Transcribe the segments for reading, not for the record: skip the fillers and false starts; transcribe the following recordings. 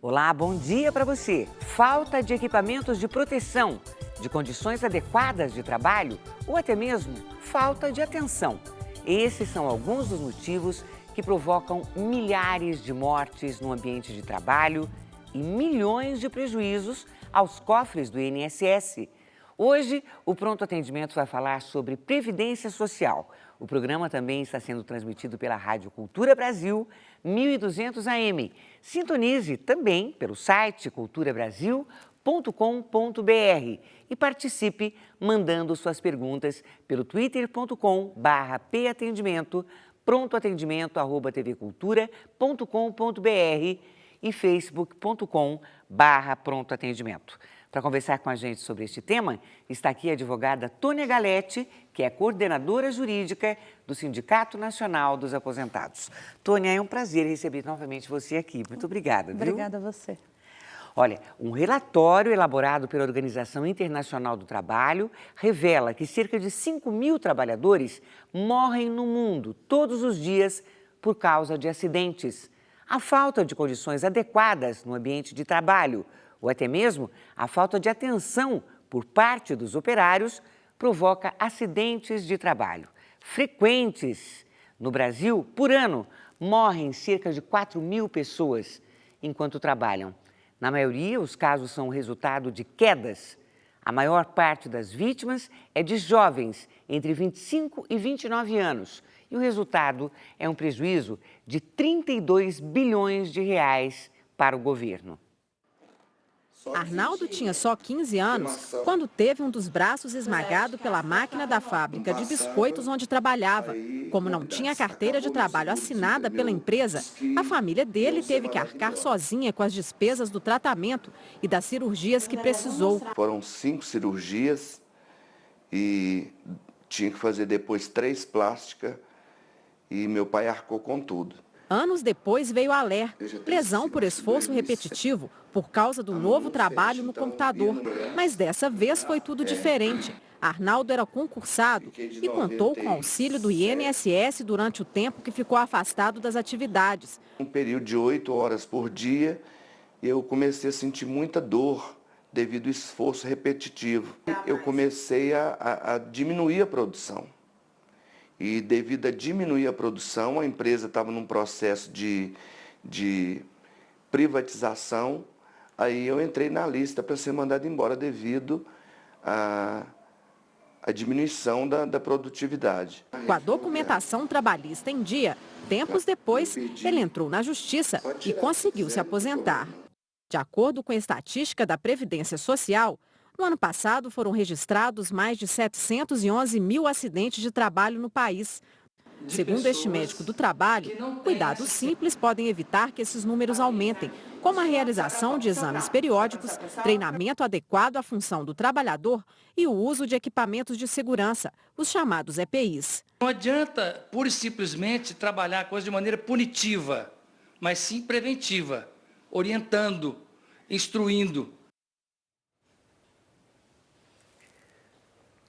Olá, bom dia para você. Falta de equipamentos de proteção, de condições adequadas de trabalho ou até mesmo falta de atenção. Esses são alguns dos motivos que provocam milhares de mortes no ambiente de trabalho e milhões de prejuízos aos cofres do INSS. Hoje, o Pronto Atendimento vai falar sobre Previdência Social. O programa também está sendo transmitido pela Rádio Cultura Brasil, 1200 AM. Sintonize também pelo site culturabrasil.com.br e participe mandando suas perguntas pelo twitter.com/patendimento, prontoatendimento@tvcultura.com.br e facebook.com/prontoatendimento. Para conversar com a gente sobre este tema, está aqui a advogada Tônia Galete, que é coordenadora jurídica do Sindicato Nacional dos Aposentados. Tônia, é um prazer receber novamente você aqui. Muito obrigada, viu? Obrigada a você. Olha, um relatório elaborado pela Organização Internacional do Trabalho revela que cerca de 5.000 trabalhadores morrem no mundo todos os dias por causa de acidentes. A falta de condições adequadas no ambiente de trabalho, ou até mesmo a falta de atenção por parte dos operários, provoca acidentes de trabalho frequentes. No Brasil, por ano, morrem cerca de 4.000 pessoas enquanto trabalham. Na maioria, os casos são resultado de quedas. A maior parte das vítimas é de jovens entre 25 e 29 anos. E o resultado é um prejuízo de 32 bilhões de reais para o governo. Arnaldo tinha só 15 anos quando teve um dos braços esmagado pela máquina da fábrica de biscoitos onde trabalhava. Como não tinha carteira de trabalho assinada pela empresa, a família dele teve que arcar sozinha com as despesas do tratamento e das cirurgias que precisou. Foram 5 cirurgias e tinha que fazer depois 3 plásticas e meu pai arcou com tudo. Anos depois veio a LER, lesão por esforço repetitivo, por causa do novo trabalho no computador. Mas dessa vez foi tudo diferente. Arnaldo era concursado e contou com o auxílio do INSS durante o tempo que ficou afastado das atividades. Um período de 8 horas por dia, eu comecei a sentir muita dor devido ao esforço repetitivo. Eu comecei a diminuir a produção. E devido a diminuir a produção, a empresa estava num processo de privatização. Aí eu entrei na lista para ser mandado embora devido à diminuição da produtividade. Com a documentação trabalhista em dia, tempos depois, ele entrou na justiça e conseguiu se aposentar. De acordo com a estatística da Previdência Social, no ano passado foram registrados mais de 711 mil acidentes de trabalho no país. Segundo este médico do trabalho, cuidados simples podem evitar que esses números aumentem, como a realização de exames periódicos, treinamento adequado à função do trabalhador e o uso de equipamentos de segurança, os chamados EPIs. Não adianta pura e simplesmente trabalhar a coisa de maneira punitiva, mas sim preventiva, orientando, instruindo.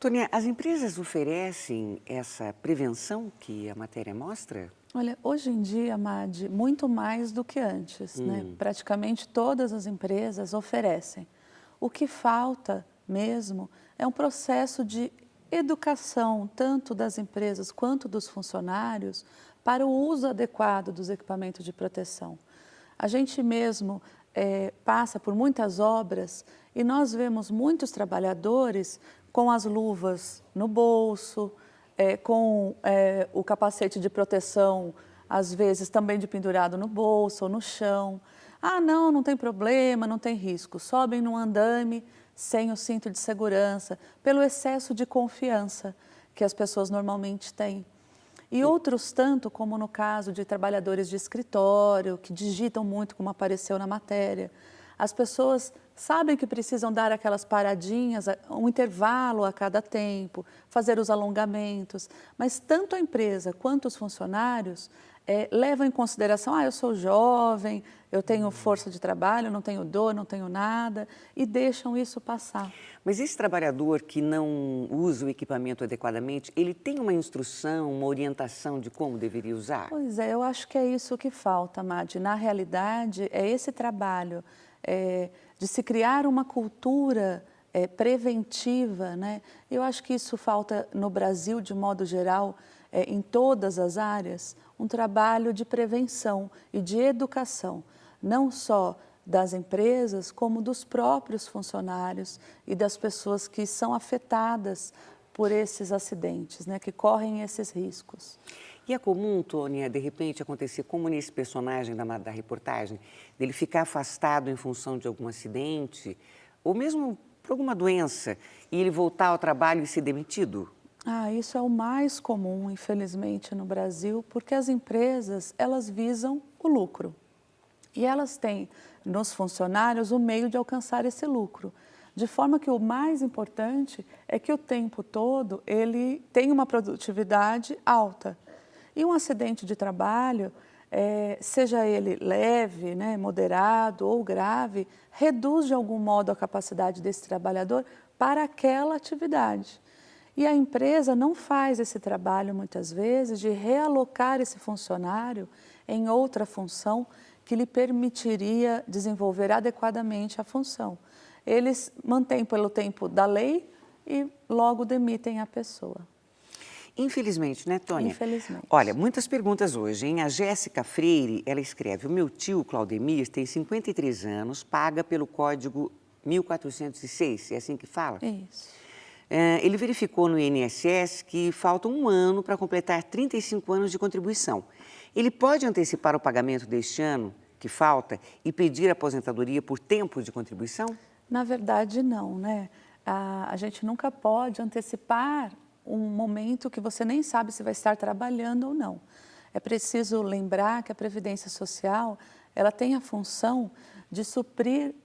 Tônia, as empresas oferecem essa prevenção que a matéria mostra? Olha, hoje em dia, Madi, muito mais do que antes, né? Praticamente todas as empresas oferecem. O que falta mesmo é um processo de educação, tanto das empresas quanto dos funcionários, para o uso adequado dos equipamentos de proteção. A gente mesmo passa por muitas obras e nós vemos muitos trabalhadores com as luvas no bolso, com o capacete de proteção, às vezes também de pendurado no bolso ou no chão. Ah, não tem problema, não tem risco. Sobem no andame sem o cinto de segurança, pelo excesso de confiança que as pessoas normalmente têm. E outros tanto, como no caso de trabalhadores de escritório, que digitam muito, como apareceu na matéria. As pessoas sabem que precisam dar aquelas paradinhas, um intervalo a cada tempo, fazer os alongamentos, mas tanto a empresa quanto os funcionários levam em consideração, eu sou jovem, eu tenho força de trabalho, não tenho dor, não tenho nada, e deixam isso passar. Mas esse trabalhador que não usa o equipamento adequadamente, ele tem uma instrução, uma orientação de como deveria usar? Pois é, eu acho que é isso que falta, Madi. Na realidade, é esse trabalho de se criar uma cultura preventiva, né? Eu acho que isso falta no Brasil, de modo geral, em todas as áreas, um trabalho de prevenção e de educação, não só das empresas, como dos próprios funcionários e das pessoas que são afetadas por esses acidentes, né, que correm esses riscos. E é comum, Tônia, de repente acontecer como nesse personagem da reportagem, dele ficar afastado em função de algum acidente, ou mesmo por alguma doença, e ele voltar ao trabalho e ser demitido? Isso é o mais comum, infelizmente, no Brasil, porque as empresas, elas visam o lucro. E elas têm nos funcionários o meio de alcançar esse lucro. De forma que o mais importante é que o tempo todo ele tem uma produtividade alta. E um acidente de trabalho, seja ele leve, né, moderado ou grave, reduz de algum modo a capacidade desse trabalhador para aquela atividade. E a empresa não faz esse trabalho, muitas vezes, de realocar esse funcionário em outra função que lhe permitiria desenvolver adequadamente a função. Eles mantêm pelo tempo da lei e logo demitem a pessoa. Infelizmente, né, Tônia? Infelizmente. Olha, muitas perguntas hoje, hein? A Jéssica Freire, ela escreve: o meu tio, Claudemir, tem 53 anos, paga pelo código 1406, é assim que fala? Isso. Ele verificou no INSS que falta um ano para completar 35 anos de contribuição. Ele pode antecipar o pagamento deste ano que falta e pedir aposentadoria por tempo de contribuição? Na verdade, não, né? A gente nunca pode antecipar um momento que você nem sabe se vai estar trabalhando ou não. É preciso lembrar que a Previdência Social, ela tem a função de suprir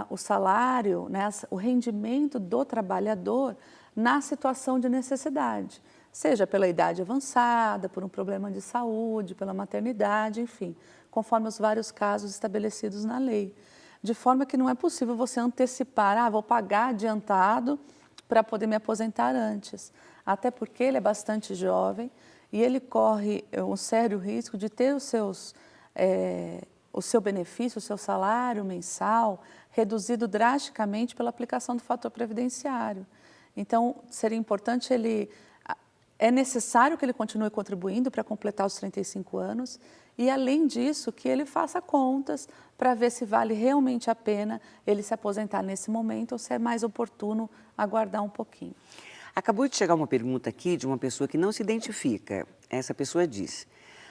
o salário, né, o rendimento do trabalhador na situação de necessidade, seja pela idade avançada, por um problema de saúde, pela maternidade, enfim, conforme os vários casos estabelecidos na lei. De forma que não é possível você antecipar, vou pagar adiantado para poder me aposentar antes. Até porque ele é bastante jovem e ele corre um sério risco de ter o seu benefício, o seu salário mensal reduzido drasticamente pela aplicação do fator previdenciário. Então, seria importante é necessário que ele continue contribuindo para completar os 35 anos e, além disso, que ele faça contas para ver se vale realmente a pena ele se aposentar nesse momento ou se é mais oportuno aguardar um pouquinho. Acabou de chegar uma pergunta aqui de uma pessoa que não se identifica. Essa pessoa diz: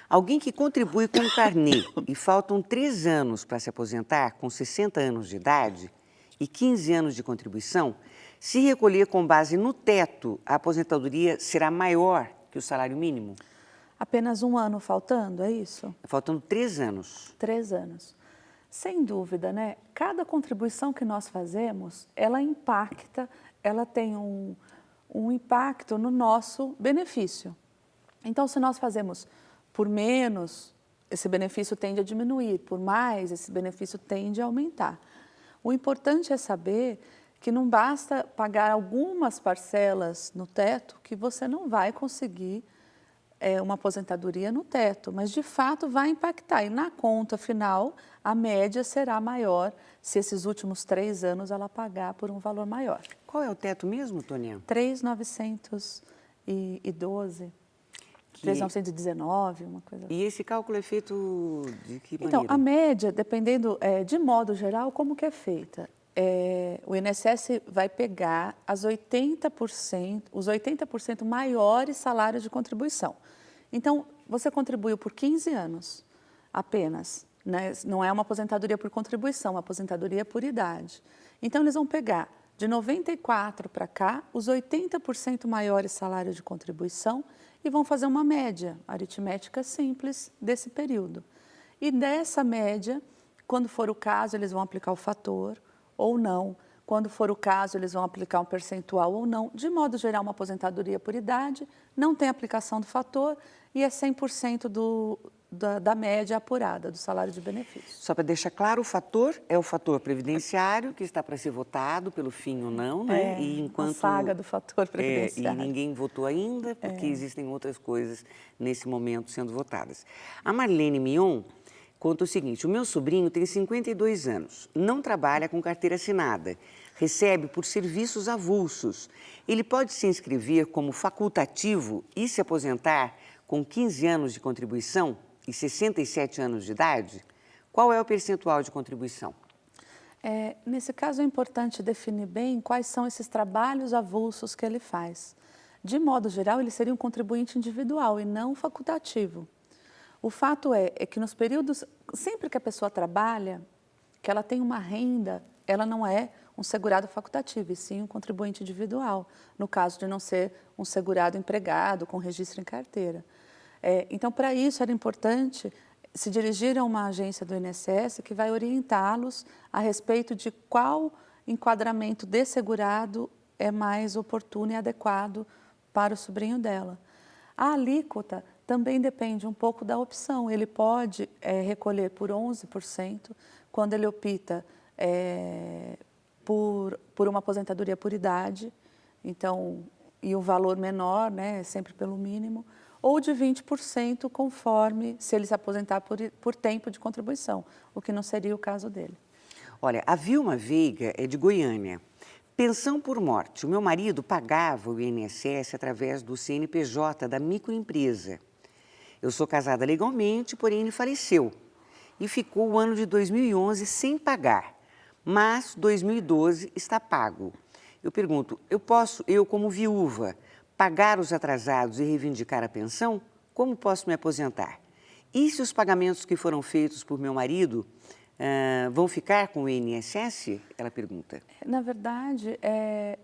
alguém que contribui com o carnê e faltam 3 anos para se aposentar com 60 anos de idade e 15 anos de contribuição, se recolher com base no teto, a aposentadoria será maior que o salário mínimo? Apenas um ano faltando, é isso? Faltando 3 anos. 3 anos. Sem dúvida, né? Cada contribuição que nós fazemos, ela impacta, ela tem um impacto no nosso benefício. Então, se nós fazemos por menos, esse benefício tende a diminuir, por mais, esse benefício tende a aumentar. O importante é saber que não basta pagar algumas parcelas no teto que você não vai conseguir uma aposentadoria no teto, mas de fato vai impactar. E na conta final, a média será maior se esses últimos 3 anos ela pagar por um valor maior. Qual é o teto mesmo, Tônia? 3.912, 3.919, uma coisa assim. E esse cálculo é feito de que Então, maneira? a média, dependendo, de modo geral, como que é feita? O INSS vai pegar os 80% maiores salários de contribuição. Então, você contribuiu por 15 anos apenas, né? Não é uma aposentadoria por contribuição, é uma aposentadoria por idade. Então, eles vão pegar de 94 para cá os 80% maiores salários de contribuição e vão fazer uma média aritmética simples desse período. E dessa média, quando for o caso, eles vão aplicar o fator ou não. Quando for o caso, eles vão aplicar um percentual ou não. De modo geral, uma aposentadoria por idade, não tem aplicação do fator e é 100% da média apurada do salário de benefício. Só para deixar claro, o fator é o fator previdenciário, que está para ser votado pelo fim ou não, né? E enquanto, a saga do fator previdenciário. E ninguém votou ainda, porque existem outras coisas nesse momento sendo votadas. A Marlene Mion conta o seguinte: o meu sobrinho tem 52 anos, não trabalha com carteira assinada, recebe por serviços avulsos. Ele pode se inscrever como facultativo e se aposentar com 15 anos de contribuição e 67 anos de idade? Qual é o percentual de contribuição? Nesse caso, é importante definir bem quais são esses trabalhos avulsos que ele faz. De modo geral, ele seria um contribuinte individual e não facultativo. O fato é que nos períodos, sempre que a pessoa trabalha, que ela tem uma renda, ela não é um segurado facultativo, e sim um contribuinte individual, no caso de não ser um segurado empregado com registro em carteira. Então, para isso, era importante se dirigir a uma agência do INSS que vai orientá-los a respeito de qual enquadramento de segurado é mais oportuno e adequado para o sobrinho dela. A alíquota também depende um pouco da opção. Ele pode recolher por 11% quando ele opta por uma aposentadoria por idade, então, e o valor menor, né, sempre pelo mínimo, ou de 20% conforme se ele se aposentar por tempo de contribuição, o que não seria o caso dele. Olha, a Vilma Veiga é de Goiânia. Pensão por morte. O meu marido pagava o INSS através do CNPJ da microempresa. Eu sou casada legalmente, porém ele faleceu e ficou o ano de 2011 sem pagar, mas 2012 está pago. Eu pergunto, eu como viúva, pagar os atrasados e reivindicar a pensão? Como posso me aposentar? E se os pagamentos que foram feitos por meu marido vão ficar com o INSS? Ela pergunta. Na verdade,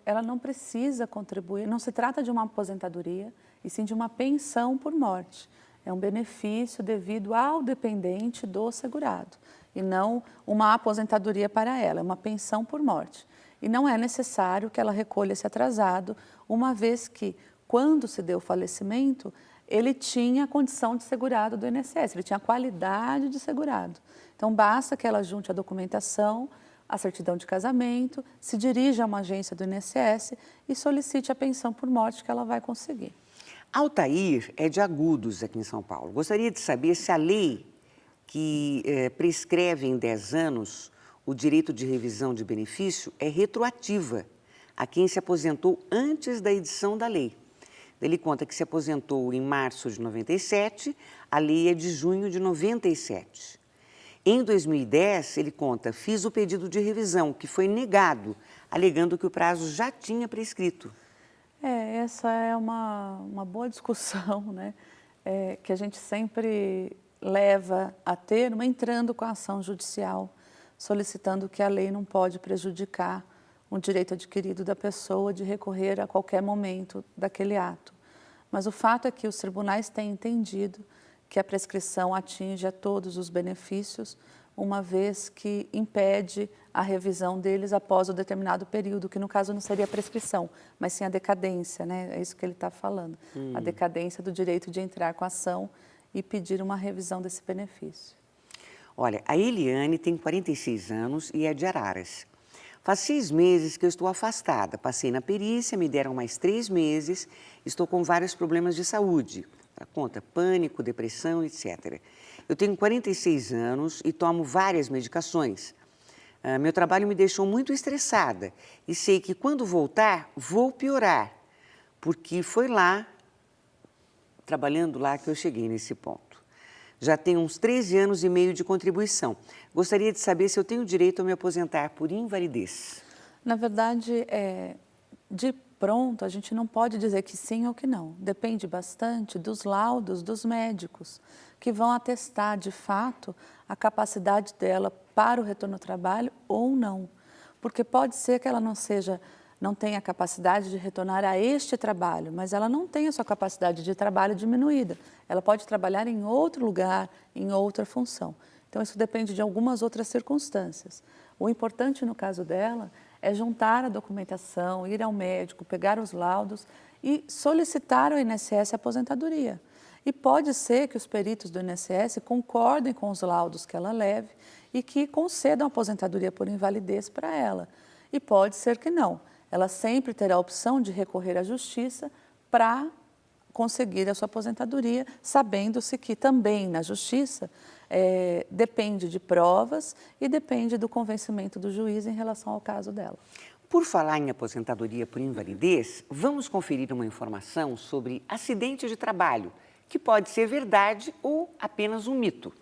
ela não precisa contribuir, não se trata de uma aposentadoria, e sim de uma pensão por morte. É um benefício devido ao dependente do segurado, e não uma aposentadoria para ela, é uma pensão por morte. E não é necessário que ela recolha esse atrasado, uma vez que, quando se deu o falecimento, ele tinha a condição de segurado do INSS, ele tinha a qualidade de segurado. Então, basta que ela junte a documentação, a certidão de casamento, se dirija a uma agência do INSS e solicite a pensão por morte que ela vai conseguir. Altair é de Agudos, aqui em São Paulo. Gostaria de saber se a lei que prescreve em 10 anos o direito de revisão de benefício é retroativa a quem se aposentou antes da edição da lei. Ele conta que se aposentou em março de 97, a lei é de junho de 97. Em 2010, ele conta, fiz o pedido de revisão, que foi negado, alegando que o prazo já tinha prescrito. Essa é uma boa discussão, né? Que a gente sempre leva a ter, entrando com a ação judicial, solicitando que a lei não pode prejudicar um direito adquirido da pessoa de recorrer a qualquer momento daquele ato. Mas o fato é que os tribunais têm entendido que a prescrição atinge a todos os benefícios, uma vez que impede a revisão deles após o determinado período, que no caso não seria a prescrição, mas sim a decadência, né? É isso que ele está falando, a decadência do direito de entrar com a ação e pedir uma revisão desse benefício. Olha, a Eliane tem 46 anos e é de Araras. Faz 6 meses que eu estou afastada, passei na perícia, me deram mais 3 meses, estou com vários problemas de saúde. Ela conta pânico, depressão, etc. Eu tenho 46 anos e tomo várias medicações. Meu trabalho me deixou muito estressada e sei que quando voltar, vou piorar, porque foi lá, trabalhando lá, que eu cheguei nesse ponto. Já tenho uns 13 anos e meio de contribuição. Gostaria de saber se eu tenho direito a me aposentar por invalidez. Na verdade, de pronto, a gente não pode dizer que sim ou que não. Depende bastante dos laudos dos médicos, que vão atestar, de fato, a capacidade dela para o retorno ao trabalho ou não. Porque pode ser que ela não tenha capacidade de retornar a este trabalho, mas ela não tem a sua capacidade de trabalho diminuída. Ela pode trabalhar em outro lugar, em outra função. Então, isso depende de algumas outras circunstâncias. O importante no caso dela é juntar a documentação, ir ao médico, pegar os laudos e solicitar ao INSS a aposentadoria. E pode ser que os peritos do INSS concordem com os laudos que ela leve e que concedam aposentadoria por invalidez para ela. E pode ser que não. Ela sempre terá a opção de recorrer à justiça para conseguir a sua aposentadoria, sabendo-se que também na justiça depende de provas e depende do convencimento do juiz em relação ao caso dela. Por falar em aposentadoria por invalidez, vamos conferir uma informação sobre acidente de trabalho, que pode ser verdade ou apenas um mito.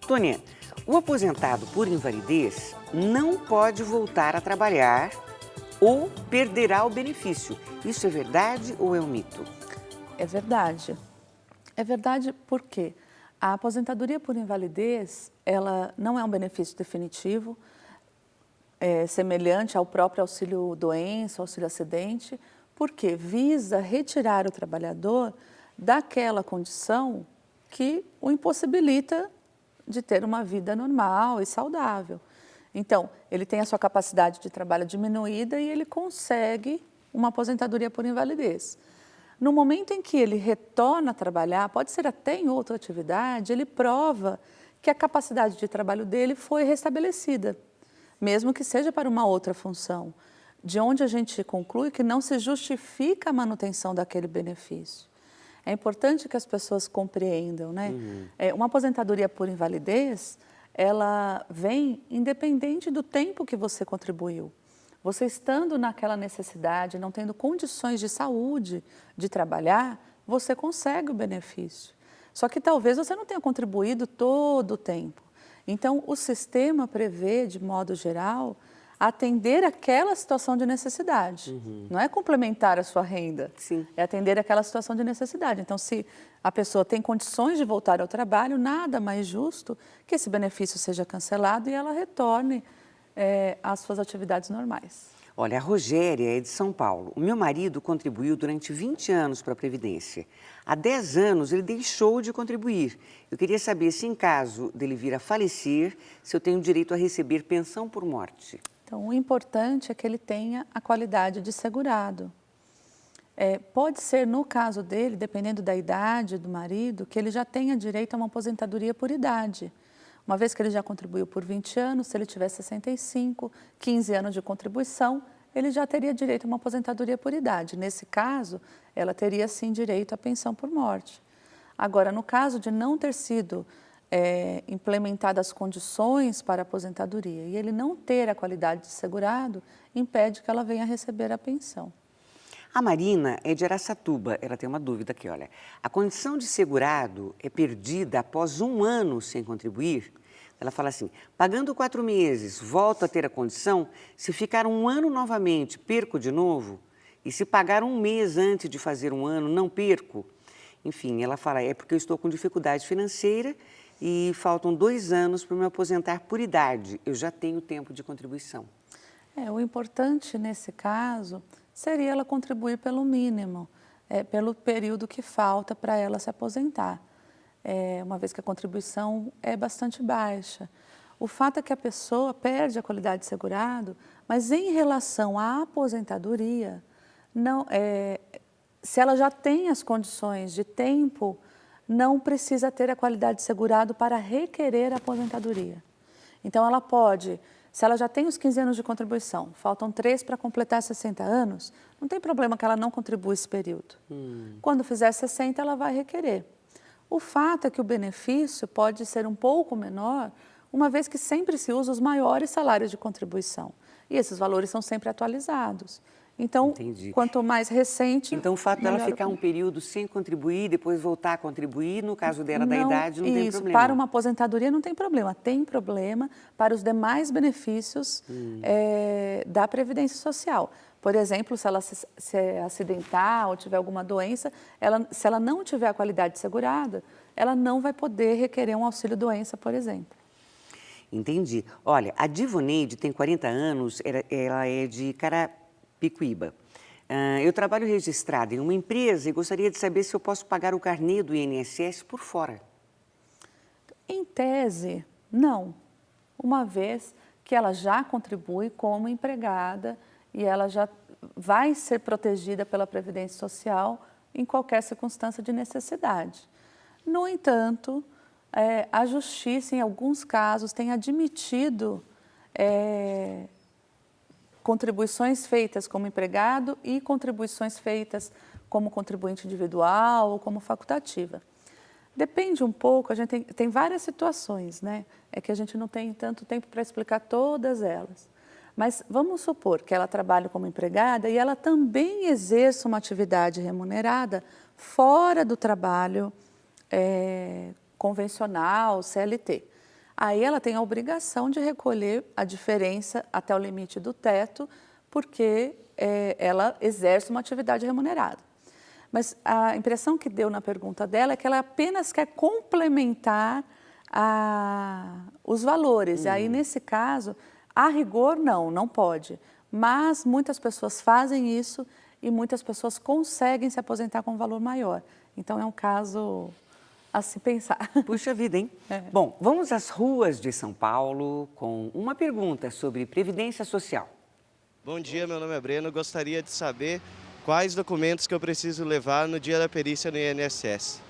Tônia, o aposentado por invalidez não pode voltar a trabalhar ou perderá o benefício. Isso é verdade ou é um mito? É verdade. É verdade porque a aposentadoria por invalidez, ela não é um benefício definitivo, semelhante ao próprio auxílio-doença, auxílio-acidente, porque visa retirar o trabalhador daquela condição que o impossibilita de ter uma vida normal e saudável. Então, ele tem a sua capacidade de trabalho diminuída e ele consegue uma aposentadoria por invalidez. No momento em que ele retorna a trabalhar, pode ser até em outra atividade, ele prova que a capacidade de trabalho dele foi restabelecida, mesmo que seja para uma outra função, de onde a gente conclui que não se justifica a manutenção daquele benefício. É importante que as pessoas compreendam, né? Uma aposentadoria por invalidez, ela vem independente do tempo que você contribuiu. Você estando naquela necessidade, não tendo condições de saúde de trabalhar, você consegue o benefício. Só que talvez você não tenha contribuído todo o tempo. Então, o sistema prevê, de modo geral, atender aquela situação de necessidade. Não é complementar a sua renda, Sim. é atender aquela situação de necessidade. Então, se a pessoa tem condições de voltar ao trabalho, nada mais justo que esse benefício seja cancelado e ela retorne às suas atividades normais. Olha, a Rogéria é de São Paulo. O meu marido contribuiu durante 20 anos para a Previdência. Há 10 anos ele deixou de contribuir. Eu queria saber se, em caso dele vir a falecer, se eu tenho direito a receber pensão por morte. Então, o importante é que ele tenha a qualidade de segurado. Pode ser, no caso dele, dependendo da idade do marido, que ele já tenha direito a uma aposentadoria por idade. Uma vez que ele já contribuiu por 20 anos, se ele tiver 65, 15 anos de contribuição, ele já teria direito a uma aposentadoria por idade. Nesse caso, ela teria sim direito à pensão por morte. Agora, no caso de não ter sido implementadas as condições para a aposentadoria e ele não ter a qualidade de segurado, impede que ela venha receber a pensão. A Marina é de Araçatuba. Ela tem uma dúvida aqui, olha. A condição de segurado é perdida após 1 ano sem contribuir? Ela fala assim, pagando 4 meses, volto a ter a condição, se ficar 1 ano novamente, perco de novo? E se pagar 1 mês antes de fazer 1 ano, não perco? Enfim, ela fala, é porque eu estou com dificuldade financeira e faltam 2 anos para me aposentar por idade. Eu já tenho tempo de contribuição. O importante nesse caso seria ela contribuir pelo mínimo, pelo período que falta para ela se aposentar, uma vez que a contribuição é bastante baixa. O fato é que a pessoa perde a qualidade de segurado, mas em relação à aposentadoria, não, se ela já tem as condições de tempo, não precisa ter a qualidade de segurado para requerer a aposentadoria. Então, ela pode, se ela já tem os 15 anos de contribuição, faltam 3 para completar 60 anos, não tem problema que ela não contribua esse período. Quando fizer 60, ela vai requerer. O fato é que o benefício pode ser um pouco menor, uma vez que sempre se usa os maiores salários de contribuição. E esses valores são sempre atualizados. Então, Entendi. quanto mais recente... Então, o fato dela melhor ficar um período sem contribuir, depois voltar a contribuir, no caso dela da idade, não tem problema. Para uma aposentadoria não tem problema. Tem problema para os demais benefícios da Previdência Social. Por exemplo, se ela se acidentar ou tiver alguma doença, se ela não tiver a qualidade segurada, ela não vai poder requerer um auxílio-doença, por exemplo. Entendi. Olha, a Divoneide tem 40 anos, ela é de Carapicuíba. Eu trabalho registrada em uma empresa e gostaria de saber se eu posso pagar o carnê do INSS por fora. Em tese, não. Uma vez que ela já contribui como empregada e ela já vai ser protegida pela Previdência Social em qualquer circunstância de necessidade. No entanto, a Justiça, em alguns casos, tem admitido contribuições feitas como empregado e contribuições feitas como contribuinte individual ou como facultativa. Depende um pouco, a gente tem várias situações, né? É que a gente não tem tanto tempo para explicar todas elas. Mas vamos supor que ela trabalhe como empregada e ela também exerça uma atividade remunerada fora do trabalho convencional, CLT. Aí ela tem a obrigação de recolher a diferença até o limite do teto, porque ela exerce uma atividade remunerada. Mas a impressão que deu na pergunta dela é que ela apenas quer complementar os valores. E aí, nesse caso, a rigor, não pode. Mas muitas pessoas fazem isso e muitas pessoas conseguem se aposentar com um valor maior. Então, é um caso a se pensar. Puxa vida, hein? Bom, vamos às ruas de São Paulo com uma pergunta sobre Previdência Social. Bom dia, meu nome é Breno. Gostaria de saber quais documentos que eu preciso levar no dia da perícia no INSS.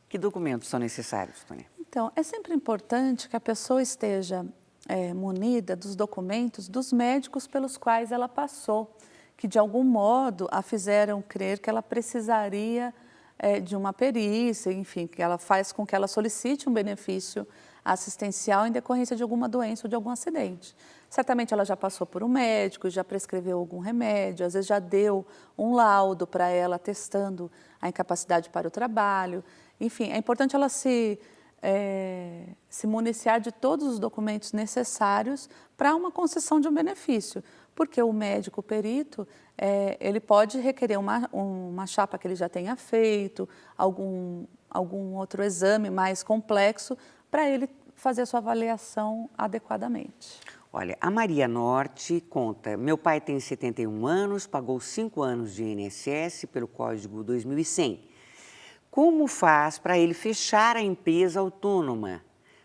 Que documentos são necessários, Tônia? Então, é sempre importante que a pessoa esteja munida dos documentos dos médicos pelos quais ela passou, que de algum modo a fizeram crer que ela precisaria de uma perícia, enfim, que ela faz com que ela solicite um benefício assistencial em decorrência de alguma doença ou de algum acidente. Certamente ela já passou por um médico, já prescreveu algum remédio, às vezes já deu um laudo para ela testando a incapacidade para o trabalho. Enfim, é importante ela se municiar de todos os documentos necessários para uma concessão de um benefício, porque o médico perito, ele pode requerer uma chapa que ele já tenha feito, algum outro exame mais complexo, para ele fazer a sua avaliação adequadamente. Olha, a Maria Norte conta, meu pai tem 71 anos, pagou 5 anos de INSS pelo Código 2100. Como faz para ele fechar a empresa autônoma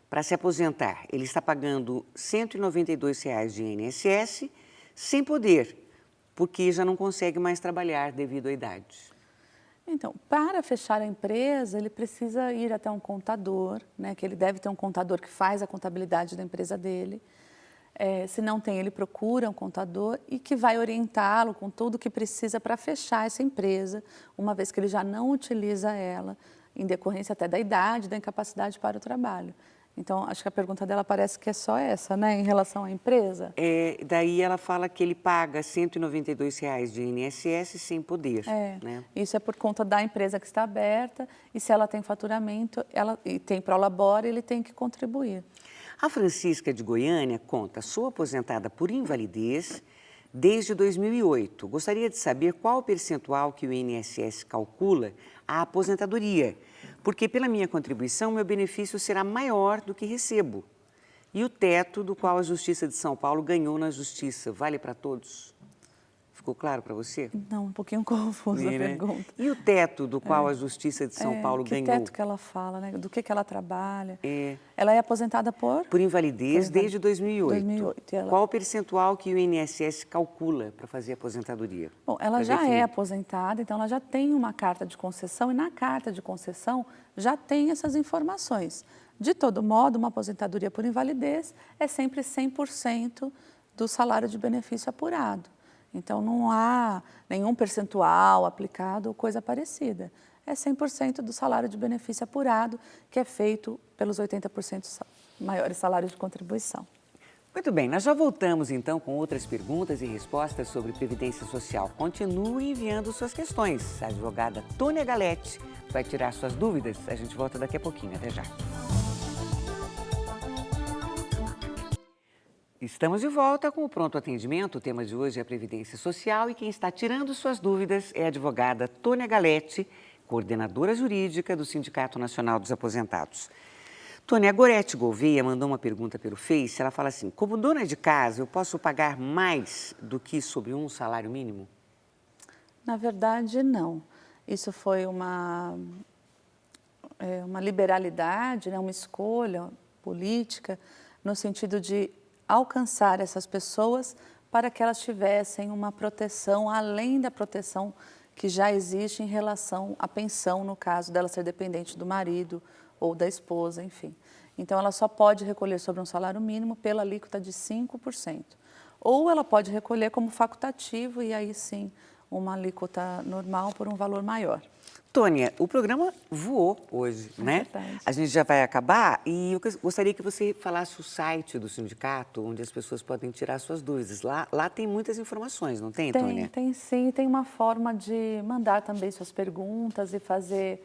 para se aposentar? Ele está pagando R$ 192 de INSS sem poder, porque já não consegue mais trabalhar devido à idade. Então, para fechar a empresa, ele precisa ir até um contador, né, que ele deve ter um contador que faz a contabilidade da empresa dele. Se não tem, ele procura um contador e que vai orientá-lo com tudo o que precisa para fechar essa empresa, uma vez que ele já não utiliza ela, em decorrência até da idade, da incapacidade para o trabalho. Então, acho que a pergunta dela parece que é só essa, né, em relação à empresa. Daí ela fala que ele paga R$ 192 de INSS sem poder. Né? Isso é por conta da empresa que está aberta e se ela tem faturamento e tem prolabore, ele tem que contribuir. A Francisca de Goiânia conta, sou aposentada por invalidez desde 2008. Gostaria de saber qual o percentual que o INSS calcula a aposentadoria, porque pela minha contribuição meu benefício será maior do que recebo. E o teto do qual a Justiça de São Paulo ganhou na Justiça, vale para todos? Ficou claro para você? Não, um pouquinho confusa a pergunta. E o teto do qual a Justiça de São Paulo ganhou? Que teto que ela fala, né? Do que ela trabalha? Ela é aposentada por invalidez desde 2008. 2008. Qual o percentual que o INSS calcula para fazer a aposentadoria? Bom, ela já é aposentada, então ela já tem uma carta de concessão e na carta de concessão já tem essas informações. De todo modo, uma aposentadoria por invalidez é sempre 100% do salário de benefício apurado. Então, não há nenhum percentual aplicado ou coisa parecida. É 100% do salário de benefício apurado, que é feito pelos 80% maiores salários de contribuição. Muito bem, nós já voltamos então com outras perguntas e respostas sobre Previdência Social. Continue enviando suas questões. A advogada Tônia Galetti vai tirar suas dúvidas. A gente volta daqui a pouquinho. Até já. Estamos de volta com o Pronto Atendimento. O tema de hoje é a Previdência Social e quem está tirando suas dúvidas é a advogada Tônia Galetti, coordenadora jurídica do Sindicato Nacional dos Aposentados. Tônia, a Gorete Gouveia mandou uma pergunta pelo Face. Ela fala assim, como dona de casa, eu posso pagar mais do que sobre um salário mínimo? Na verdade, não. Isso foi uma liberalidade, né, uma escolha política, no sentido de alcançar essas pessoas para que elas tivessem uma proteção além da proteção que já existe em relação à pensão, no caso dela ser dependente do marido ou da esposa, enfim. Então, ela só pode recolher sobre um salário mínimo pela alíquota de 5%. Ou ela pode recolher como facultativo e aí sim uma alíquota normal por um valor maior. Tônia, o programa voou hoje, né? Verdade. A gente já vai acabar e eu gostaria que você falasse o site do sindicato, onde as pessoas podem tirar suas dúvidas. Lá tem muitas informações, não tem, Tônia? Tem sim, tem uma forma de mandar também suas perguntas e fazer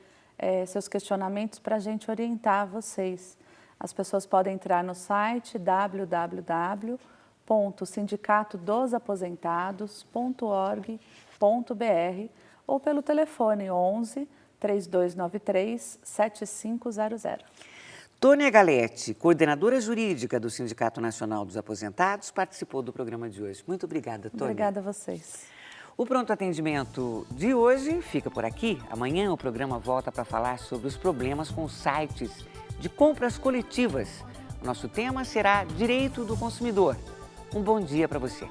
seus questionamentos para a gente orientar vocês. As pessoas podem entrar no site www.sindicatodosaposentados.org.br ou pelo telefone 11 3293 7500. Tônia Galetti, coordenadora jurídica do Sindicato Nacional dos Aposentados, participou do programa de hoje. Muito obrigada, Tônia. Obrigada a vocês. O Pronto Atendimento de hoje fica por aqui. Amanhã o programa volta para falar sobre os problemas com sites de compras coletivas. O nosso tema será Direito do Consumidor. Um bom dia para você.